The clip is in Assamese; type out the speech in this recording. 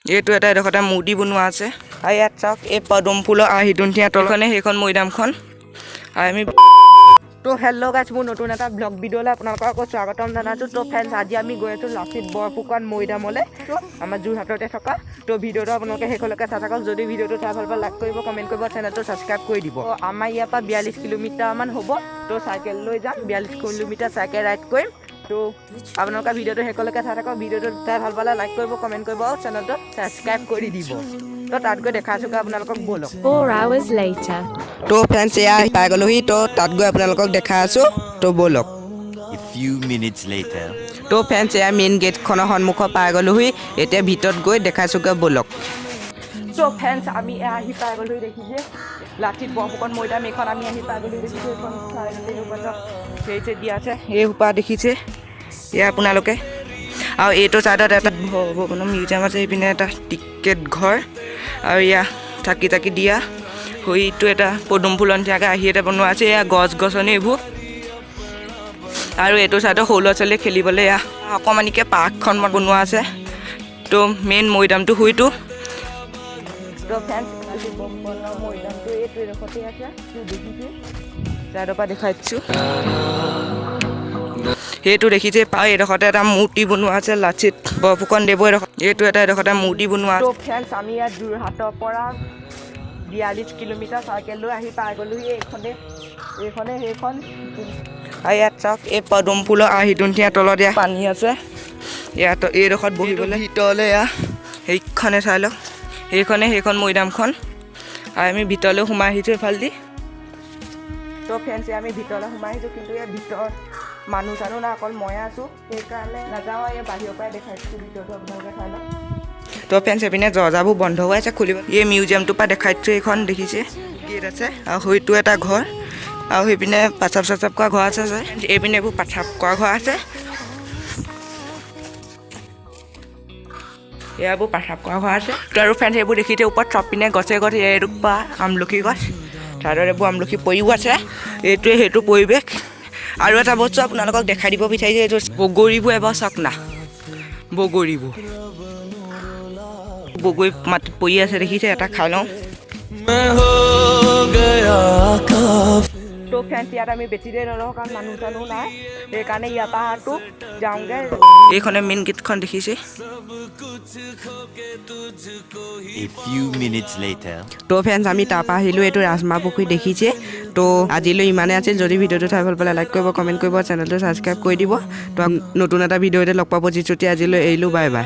এইটো এটা এডোখৰতে মূৰ্তি বনোৱা আছে আৰু ইয়াত চাওক এই পদুম ফুলৰ আৰ্হিটোনথিয়া তলখনে সেইখন মৈদামখন আৰু আমি তো হেল্ল' গাইজ মোৰ নতুন এটা ব্লগ ভিডিঅ'লৈ আপোনালোকক আকৌ স্বাগতম জনাইছোঁ। তো ফ্ৰেণ্ডছ আজি আমি গৈ আছোঁ লাচিত বৰফুকন মৈদামলৈ, আমাৰ যোৰহাটতে থকা। তো ভিডিঅ'টো আপোনালোকে শেষলৈকে চাই থাকক। যদি ভিডিঅ'টো চাই ভাল পায় লাইক কৰিব, কমেণ্ট কৰিব, চেনেলটো ছাবস্ক্ৰাইব কৰি দিব। আমাৰ ইয়াৰ পৰা 42 কিলোমিটাৰমান হ'ব। তো চাইকেল লৈ যাম, 42 কিলোমিটাৰ চাইকেল ৰাইড কৰিম। তো আপোনালোকে ভিডিঅ'টো শেষলৈকে চাই থাকক। ভিডিঅ'টো চাই ভাল পালে লাইক কৰিব, কমেণ্ট কৰিব আৰু চেনেলটো ছাবস্ক্ৰাইব কৰি দিব। তো তাত গৈ দেখাইছোঁগৈ আপোনালোকক, ব'লক। 4 hours later. তো ফ্ৰেণ্ডছ এয়া পাই গ'লোহি। তো তাত গৈ আপোনালোকক দেখাই আছোঁ। তো ব'লক। A few minutes later. তো ফ্ৰেণ্ডছ এয়া মেইন গেটখনৰ সন্মুখত পাই গ'লোহি। এতিয়া ভিতৰত গৈ দেখাইছোঁগৈ, ব'লক। তো ফ্ৰেণ্ডছ আমি আহি পাই গ'লোহি। দেখিছে লাচিত বৰফুকন মৈদাম, এইখন আমি আহি পাই গ'লোহি। দেখিছে এইখন হেৰিছে দিয়া আছে, এই সোপা দেখিছে এয়া আপোনালোকে। আৰু এইটো ছাইডত এটা মিউজিয়াম আছে, এইপিনে এটা টিকেট ঘৰ আৰু এয়া থাকি থাকি দিয়া সৈটো এটা পদুম ফুলৰ নিচিনাকৈ আহি এটা বনোৱা আছে। এয়া গছ গছনি এইবোৰ আৰু এইটো ছাইডত সৰু ল'ৰা ছোৱালীয়ে খেলিবলৈ এয়া অকণমানিকৈ পাৰ্কখন বনোৱা আছে। তো মেইন মৈদামটো শুইটো। তো মৈদামটো এইটো এডোখৰতে আছে, দেখিছোঁ ছাইডৰ পৰা দেখাই দিছোঁ। সেইটো দেখিছে পাই এডোখৰতে এটা মূৰ্তি বনোৱা আছে লাচিত বৰফুকন দেৱৰ এডোখৰ। এইটো এটা এডোখৰতে মূৰ্তি বনোৱা আছে। তো ফ্ৰেণ্ডছ আমি ইয়াত যোৰহাটৰ পৰা 42 কিলোমিটাৰ চাইকেল লৈ আহি পাই গ'লোহি। এইখনে সেইখন আৰু ইয়াত চাওক এই পদুম ফুলৰ আৰ্হিটোনথিয়া তলত এয়া পানী আছে। ইয়াত এইডোখৰত বহিবলৈ ভিতৰলৈ এয়া সেইখনে চাই লওক, সেইখন মৈদামখন। আৰু আমি ভিতৰলৈ সোমাই আহিছোঁ এইফালেদি। তো ফ্ৰেণ্ডছ আমি ভিতৰলৈ সোমাই আহিছোঁ, কিন্তু ইয়াৰ ভিতৰত মানুহ চানুহ নাই, অকল ময়ে আছোঁ। সেইকাৰণে নাযাওঁ, এই বাহিৰৰ পৰাই দেখাইছোঁ ভিতৰটো আপোনালোকে চাই লওক। তো ফ্ৰেণ্ডছ এইপিনে দৰ্জাবোৰ বন্ধ হৈ আছে, খুলিব। এই মিউজিয়ামটোৰ পৰা দেখাই দিছোঁ, এইখন দেখিছে গেট আছে আৰু হয়তো এটা ঘৰ আৰু সেইপিনে পাচাপ চাচাপ কৰা ঘৰ আছে। এইপিনে এইবোৰ পাচাপ কৰা ঘৰ আছে, এয়াবোৰ পাচাপ কৰা ঘৰ আছে। তো আৰু ফ্ৰেণ্ডছ এইবোৰ দেখিছে ওপৰত চব পিনে গছে গছ, এডোপা আমলখি গছ, চাইডত এইবোৰ আমলখি পৰিও আছে। এইটোৱে সেইটো পৰিৱেশ। আৰু এটা বস্তু আপোনালোকক দেখাই দিব বিচাৰিছোঁ, এইটো বগৰীবোৰ এবাৰ চাওক না, বগৰী মাটিত পৰি আছে দেখিছে, এটা খাই লওঁ। তো ফ্ৰেণ্ডছ ইয়াত আমি বেছি দেৰি নলওঁ, কাৰণ মানুহ চানুহ নাই, সেইকাৰণে ইয়াৰ পৰা যাওঁগৈ। এইখনে মেইন গেটখন দেখিছে। A few minutes later. তো ফ্ৰেণ্ডছ আমি তাৰপৰা আহিলোঁ, এইটো ৰাজমাহ পুখুৰী দেখিছে। তো আজিলৈ ইমানেই আছিল। যদি ভিডিঅ'টো চাই ভাল পালে লাইক কৰিব, কমেণ্ট কৰিব, চেনেলটো ছাবস্ক্ৰাইব কৰি দিব। তো নতুন এটা ভিডিঅ'তে লগ পাব যিচুতি আজিলৈ এৰিলোঁ, বাই বাই।